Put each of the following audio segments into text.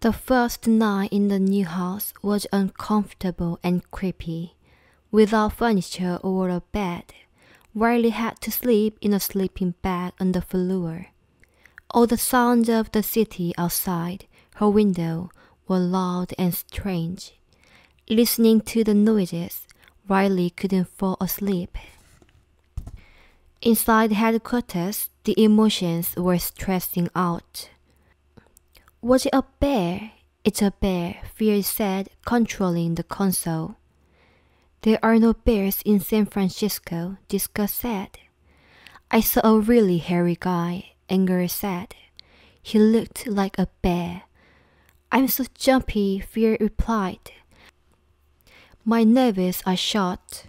The first night in the new house was uncomfortable and creepy. Without furniture or a bed, Riley had to sleep in a sleeping bag on the floor. All the sounds of the city outside her window were loud and strange. Listening to the noises, Riley couldn't fall asleep. Inside headquarters, the emotions were stressing out. Was it a bear? It's a bear, Fear said, controlling the console. There are no bears in San Francisco, Disco said. I saw a really hairy guy, Anger said. He looked like a bear. I'm so jumpy, Fear replied. My nerves are shot.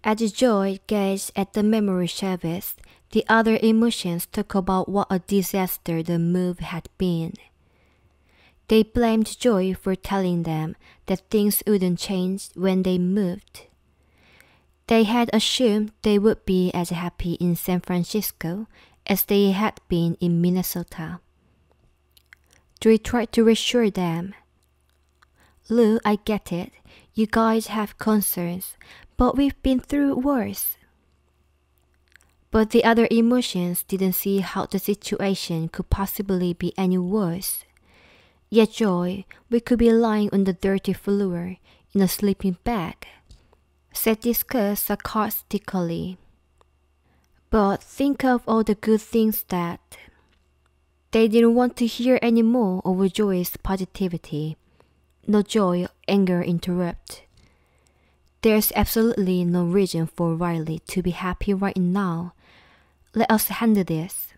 As Joy gazed at the memory service, the other emotions talked about what a disaster the move had been. They blamed Joy for telling them that things wouldn't change when they moved. They had assumed they would be as happy in San Francisco as they had been in Minnesota. Joy tried to reassure them. Lou, I get it. You guys have concerns, but we've been through worse. But the other emotions didn't see how the situation could possibly be any worse. Yet Joy, we could be lying on the dirty floor in a sleeping bag, said Disco sarcastically. But think of all the good things that... They didn't want to hear any more of Joy's positivity. No, Joy, Anger interrupted. There's absolutely no reason for Riley to be happy right now. Let us handle this.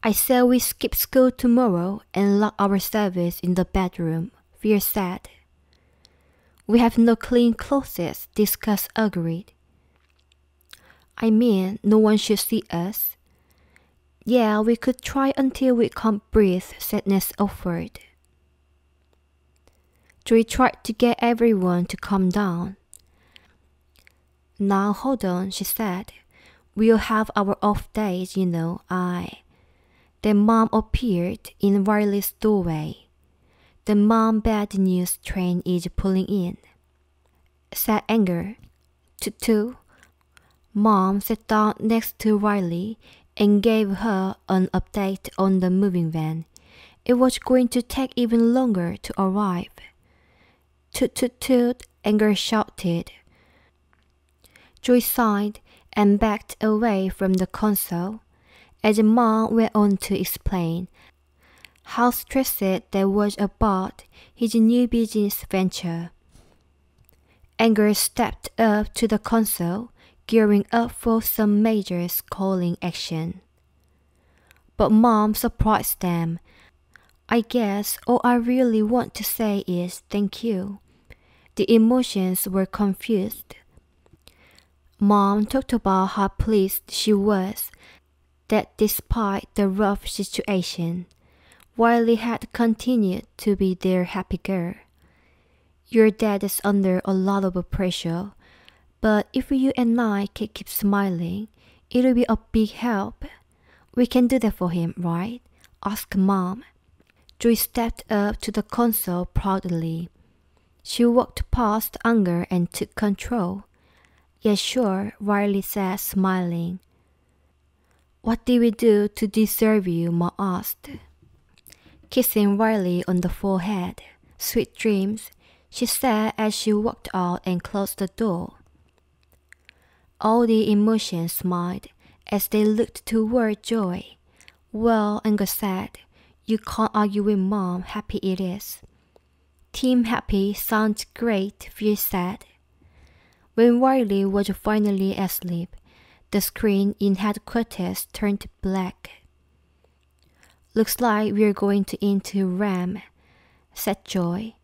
I say we skip school tomorrow and lock ourselves in the bedroom, Fear said. We have no clean clothes, Disco agreed. I mean, no one should see us. Yeah, we could try until we can't breathe, Sadness offered. Joy tried to get everyone to calm down. Now hold on, she said. We'll have our off days, you know, Then Mom appeared in Riley's doorway. The mom bad news train is pulling in, said Anger. Toot. Mom sat down next to Riley and gave her an update on the moving van. It was going to take even longer to arrive. Toot, Anger shouted. Joy sighed and backed away from the console as Mom went on to explain how stressed they was about his new business venture. Anger stepped up to the console, gearing up for some major scolding action. But Mom surprised them. I guess all I really want to say is thank you. The emotions were confused. Mom talked about how pleased she was that despite the rough situation, Riley had continued to be their happy girl. Your dad is under a lot of pressure, but if you and I can keep smiling, it'll be a big help. We can do that for him, right? Asked Mom. Joy stepped up to the console proudly. She walked past Anger and took control. Yes, sure, Riley said, smiling. What did we do to deserve you? Ma asked, kissing Riley on the forehead. Sweet dreams, she said as she walked out and closed the door. All the emotions smiled as they looked toward Joy. Well, Anger said, you can't argue with Mom, happy it is. Team happy sounds great, Fear said. When Riley was finally asleep, the screen in headquarters turned black. Looks like we're going into REM, said Joy.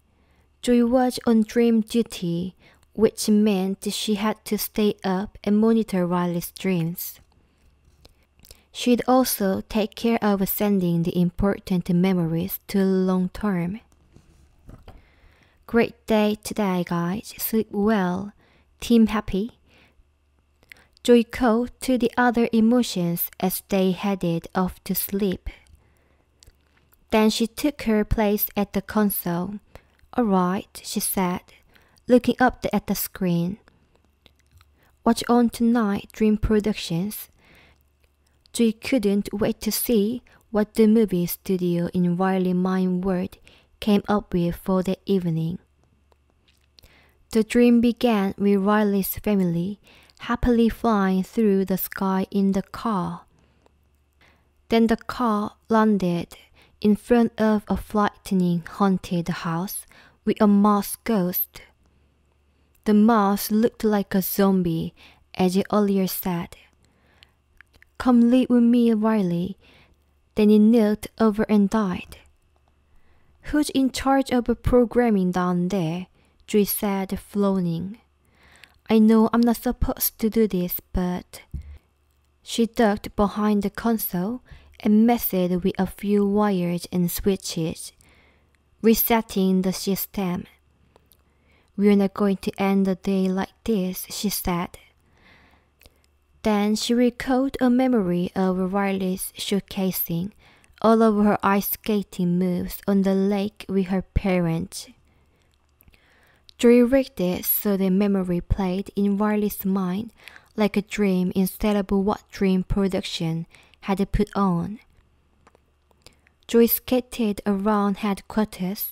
Joy was on dream duty, which meant she had to stay up and monitor Riley's dreams. She'd also take care of sending the important memories to long term. Great day today, guys. Sleep well. Team happy. Joy called to the other emotions as they headed off to sleep. Then she took her place at the console. "All right," she said, looking up at the screen. "What's on tonight, Dream Productions?" Joy couldn't wait to see what the movie studio in Riley Mind World came up with for that evening. The dream began with Riley's family happily flying through the sky in the car. Then the car landed in front of a frightening haunted house with a masked ghost. The mouse looked like a zombie, as he earlier said. "Come live with me, Riley." Then he knelt over and died. "Who's in charge of programming down there?" Joy said, frowning. "I know I'm not supposed to do this, but..." She ducked behind the console and messed with a few wires and switches, resetting the system. "We're not going to end the day like this," she said. Then she recalled a memory of Riley's showcasing all of her ice skating moves on the lake with her parents. Joy rigged it so the memory played in Riley's mind like a dream instead of what Dream Production had put on. Joy skated around headquarters,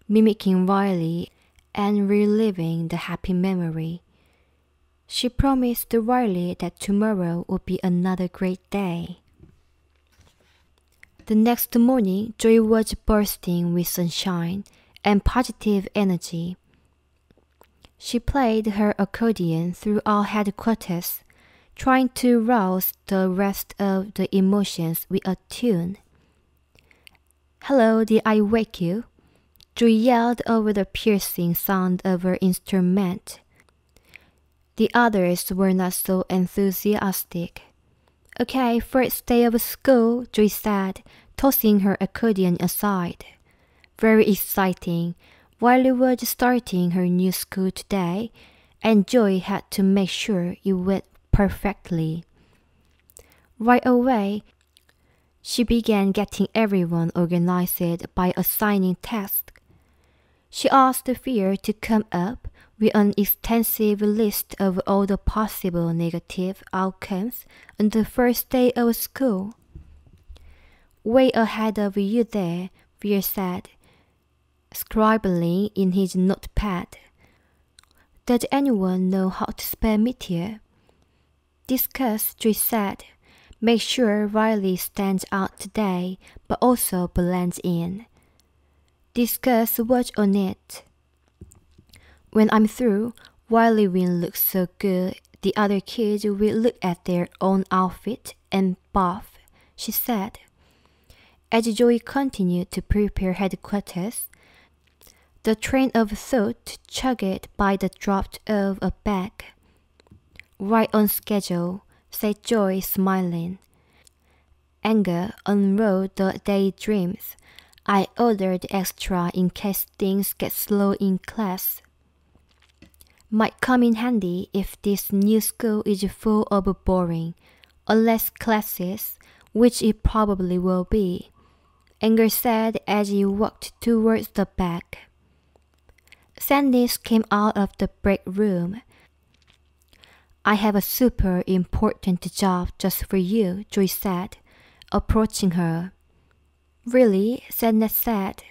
mimicking Riley and reliving the happy memory. She promised Riley that tomorrow would be another great day. The next morning, Joy was bursting with sunshine and positive energy. She played her accordion throughout headquarters, trying to rouse the rest of the emotions with a tune. "Hello, did I wake you?" Joy yelled over the piercing sound of her instrument. The others were not so enthusiastic. "Okay, first day of school," Joy said, tossing her accordion aside. Very exciting. Riley was starting her new school today, and Joy had to make sure it went perfectly. Right away, she began getting everyone organized by assigning tasks. She asked Fear to come up with an extensive list of all the possible negative outcomes on the first day of school. "Way ahead of you there," Fear said, scribbling in his notepad. "Does anyone know how to spell meteor?" "Discuss," Joy said. "Make sure Riley stands out today, but also blends in." Discuss what's on it. "When I'm through, Riley will look so good, the other kids will look at their own outfit and buff," she said. As Joy continued to prepare headquarters, the train of thought chugged by the drop of a bag. "Right on schedule," said Joy, smiling. Anger unrolled the daydreams. "I ordered extra in case things get slow in class. Might come in handy if this new school is full of boring, unless classes, which it probably will be," Anger said as he walked towards the back. Sandys came out of the break room. "I have a super important job just for you," Joy said, approaching her. "Really?" Sadness said.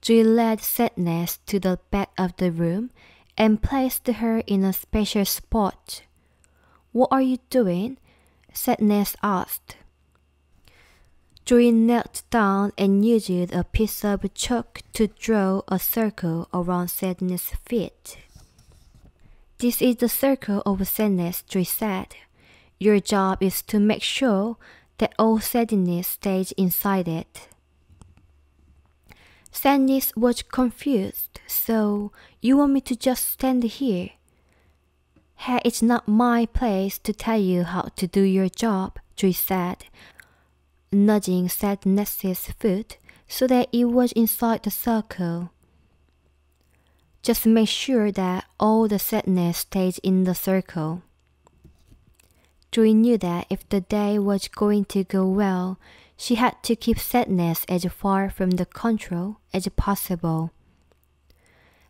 Joy led Sadness to the back of the room and placed her in a special spot. "What are you doing?" Sadness asked. Joy knelt down and used a piece of chalk to draw a circle around Sadness' feet. "This is the circle of sadness," Joy said. "Your job is to make sure that all sadness stays inside it." Sadness was confused. "So, you want me to just stand here?" "Hey, it's not my place to tell you how to do your job," Joy said, nudging Sadness's foot so that it was inside the circle. "Just make sure that all the sadness stays in the circle." Joy knew that if the day was going to go well, She had to keep sadness as far from the control as possible.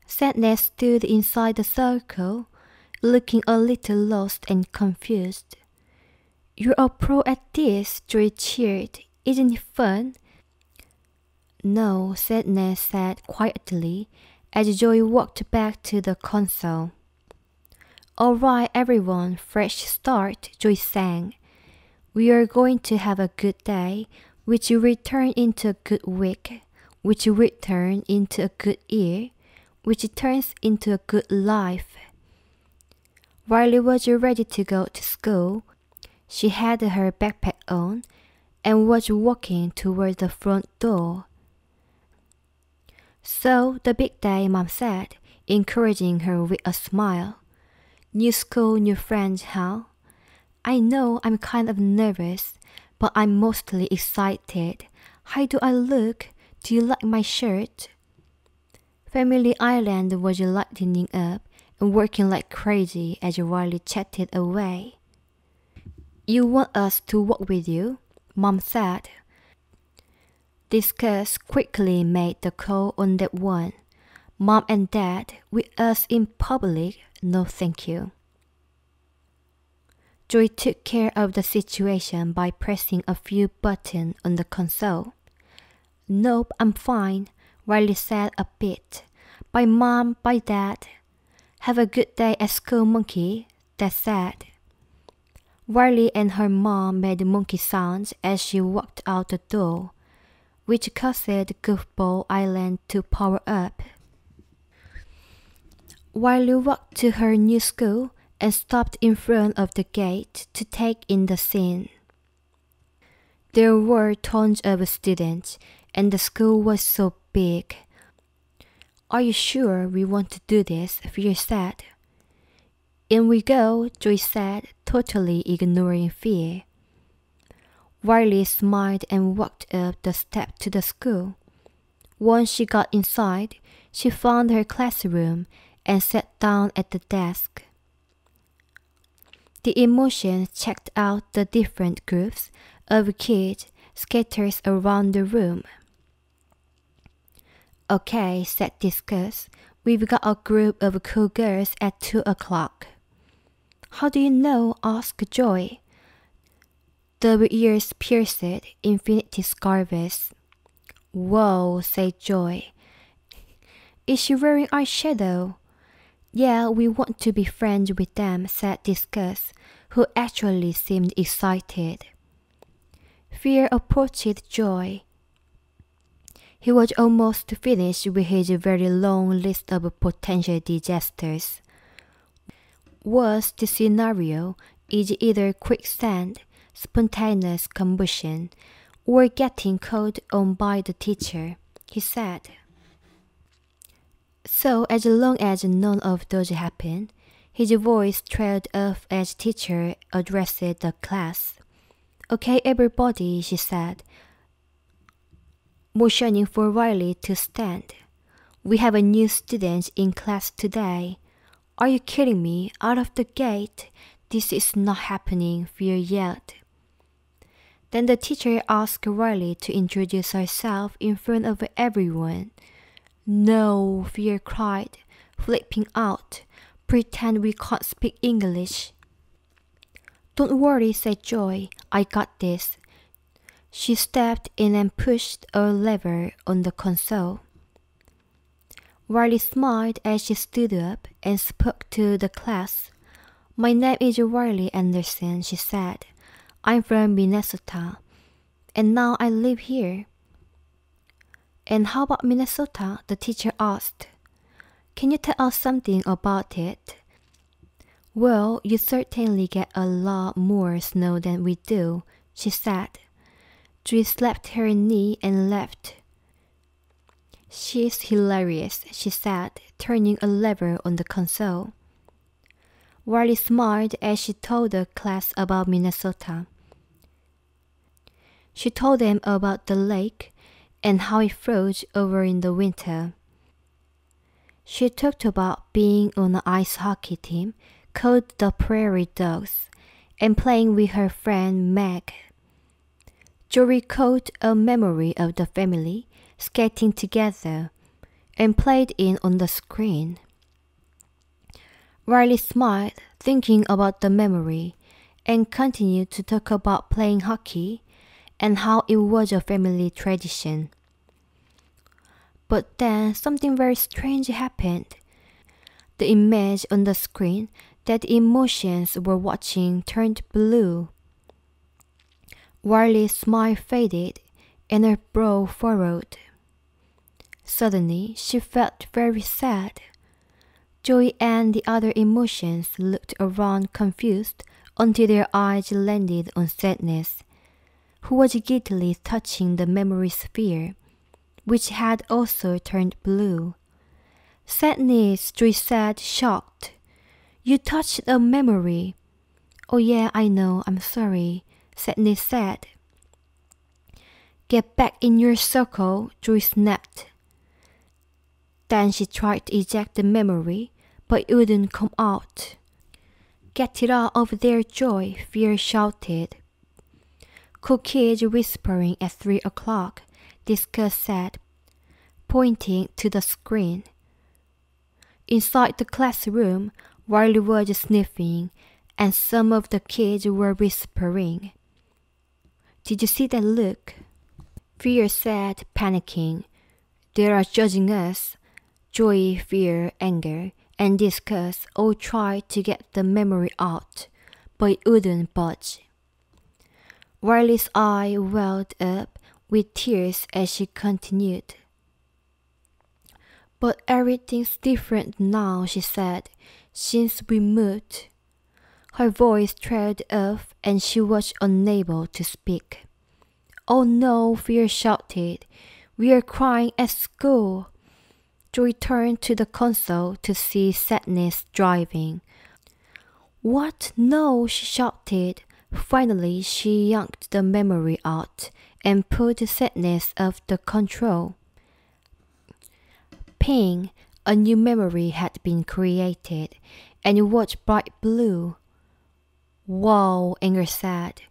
Sadness stood inside the circle, looking a little lost and confused. "You're a pro at this," Joy cheered. "Isn't it fun?" "No," Sadness said quietly as Joy walked back to the console. "All right, everyone, fresh start," Joy sang. "We are going to have a good day, which will turn into a good week, which will turn into a good year, which turns into a good life." Riley was ready to go to school. She had her backpack on and was walking toward the front door. "So, the big day," Mom said, encouraging her with a smile. "New school, new friends, huh? I know I'm kind of nervous, but I'm mostly excited. How do I look? Do you like my shirt?" Family Island was lightening up and working like crazy as Riley chatted away. "You want us to walk with you?" Mom said. Discuss quickly made the call on that one. "Mom and Dad, with us in public? No thank you." Joy took care of the situation by pressing a few buttons on the console. "Nope, I'm fine," Riley said a bit. "Bye Mom, bye Dad." "Have a good day at school, monkey," Dad said. Riley and her mom made monkey sounds as she walked out the door, which caused Goofball Island to power up. Riley walked to her new school and stopped in front of the gate to take in the scene. There were tons of students, and the school was so big. "Are you sure we want to do this?" Fear said. "In we go," Joy said, totally ignoring Fear. Riley smiled and walked up the steps to the school. Once she got inside, she found her classroom and sat down at the desk. The emotions checked out the different groups of kids scattered around the room. "Okay," said Discus, "we've got a group of cool girls at 2 o'clock. "How do you know?" asked Joy. The ears pierced Infinity Scarves. "Whoa," said Joy. "Is she wearing eyeshadow?" "Yeah, we want to be friends with them," said Discus, who actually seemed excited. Fear approached Joy. He was almost finished with his very long list of potential disasters. Worst scenario is either quicksand, spontaneous combustion, or getting called on by the teacher, he said. So as long as none of those happened, his voice trailed off as teacher addressed the class. "Okay, everybody," she said, motioning for Riley to stand. "We have a new student in class today." "Are you kidding me? Out of the gate? This is not happening," Fear yelled. Then the teacher asked Riley to introduce herself in front of everyone. "No," Fear cried, flipping out. "Pretend we can't speak English." "Don't worry," said Joy. "I got this." She stepped in and pushed a lever on the console. Riley smiled as she stood up and spoke to the class. "My name is Riley Anderson," she said. "I'm from Minnesota, and now I live here." "And how about Minnesota?" the teacher asked. "Can you tell us something about it?" "Well, you certainly get a lot more snow than we do," she said. Joy slapped her knee and laughed. "She's hilarious," she said, turning a lever on the console. Riley smiled as she told the class about Minnesota. She told them about the lake and how it froze over in the winter. She talked about being on an ice hockey team called the Prairie Dogs and playing with her friend Meg. Joy recalled a memory of the family skating together and played it on the screen. Riley smiled, thinking about the memory, and continued to talk about playing hockey and how it was a family tradition. But then something very strange happened. The image on the screen that the emotions were watching turned blue. Riley's smile faded and her brow furrowed. Suddenly, she felt very sad. Joy and the other emotions looked around confused until their eyes landed on Sadness, who was giddily touching the memory sphere, which had also turned blue. Sadness, Joy said, shocked. You touched a memory. Oh yeah, I know, I'm sorry, Sadness said. Get back in your circle, Joy snapped. Then she tried to eject the memory, but it wouldn't come out. Get it out of there, Joy, Fear shouted. Cool kids whispering at 3 o'clock, Discuss said, pointing to the screen. Inside the classroom, Riley was sniffing, and some of the kids were whispering. Did you see that look? Fear said, panicking. They are judging us. Joy, Fear, Anger, and Discuss all tried to get the memory out, but it wouldn't budge. Riley's eye welled up with tears as she continued. But everything's different now, she said, since we moved. Her voice trailed off and she was unable to speak. Oh no, Fear shouted. We are crying at school. Joy turned to the console to see Sadness driving. What? No, she shouted. Finally, she yanked the memory out and pulled Sadness off the control. Ping! A new memory had been created, and it was bright blue. Whoa, Anger said.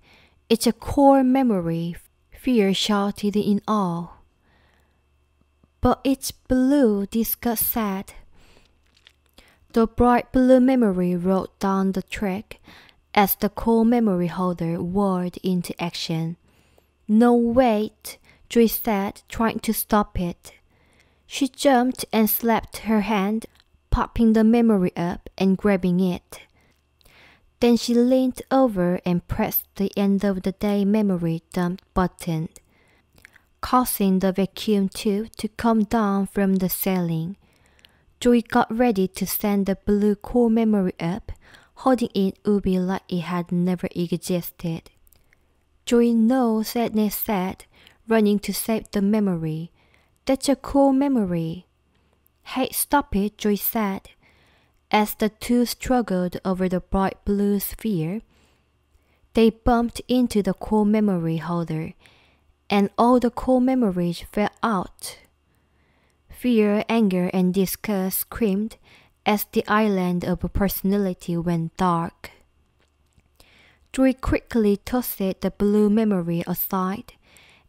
It's a core memory, Fear shouted in awe. But it's blue, Discuss said. The bright blue memory rolled down the track as the core memory holder whirled into action. No, wait, Joy said, trying to stop it. She jumped and slapped her hand, popping the memory up and grabbing it. Then she leaned over and pressed the end of the day memory dump button, causing the vacuum tube to come down from the ceiling. Joy got ready to send the blue core memory up, holding it ubi like it had never existed. Joy, no, Sadness said, running to save the memory. That's a cool memory. Hey, stop it, Joy said. As the two struggled over the bright blue sphere, they bumped into the core memory holder, and all the core memories fell out. Fear, Anger, and Disgust screamed as the island of personality went dark. Joy quickly tossed the blue memory aside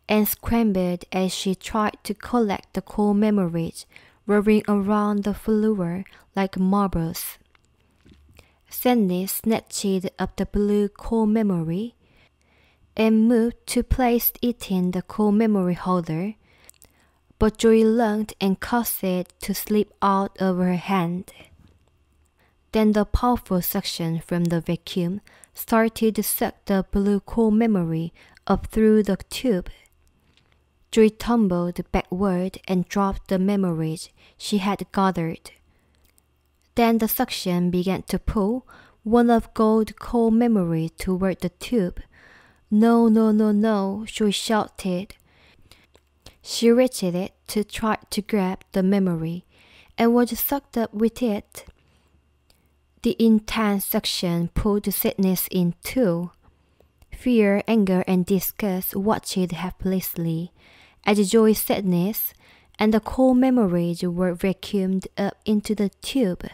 and scrambled as she tried to collect the core memories rolling around the floor like marbles. Sadness snatched up the blue core memory and moved to place it in the core memory holder, but Joy lunged and caused it to slip out of her hand. Then the powerful suction from the vacuum started to suck the blue core memory up through the tube. Joy tumbled backward and dropped the memories she had gathered. Then the suction began to pull one of gold core memory toward the tube. No, no, no, no, Joy shouted. She reached it to try to grab the memory and was sucked up with it. The intense suction pulled Sadness in too. Fear, Anger, and Disgust watched helplessly as Joy's Sadness and the core memories were vacuumed up into the tube.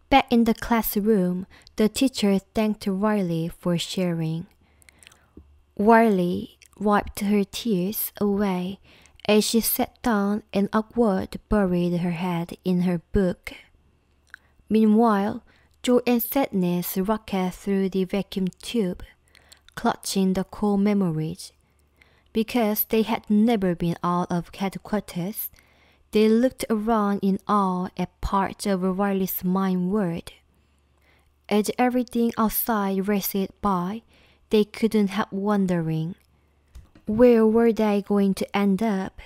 Back in the classroom, the teacher thanked Riley for sharing. Riley wiped her tears away as she sat down and awkwardly buried her head in her book. Meanwhile, joy and sadness rocked through the vacuum tube, clutching the cold memories. Because they had never been out of headquarters, they looked around in awe at parts of Riley's mind world. As everything outside raced by, they couldn't help wondering, where were they going to end up?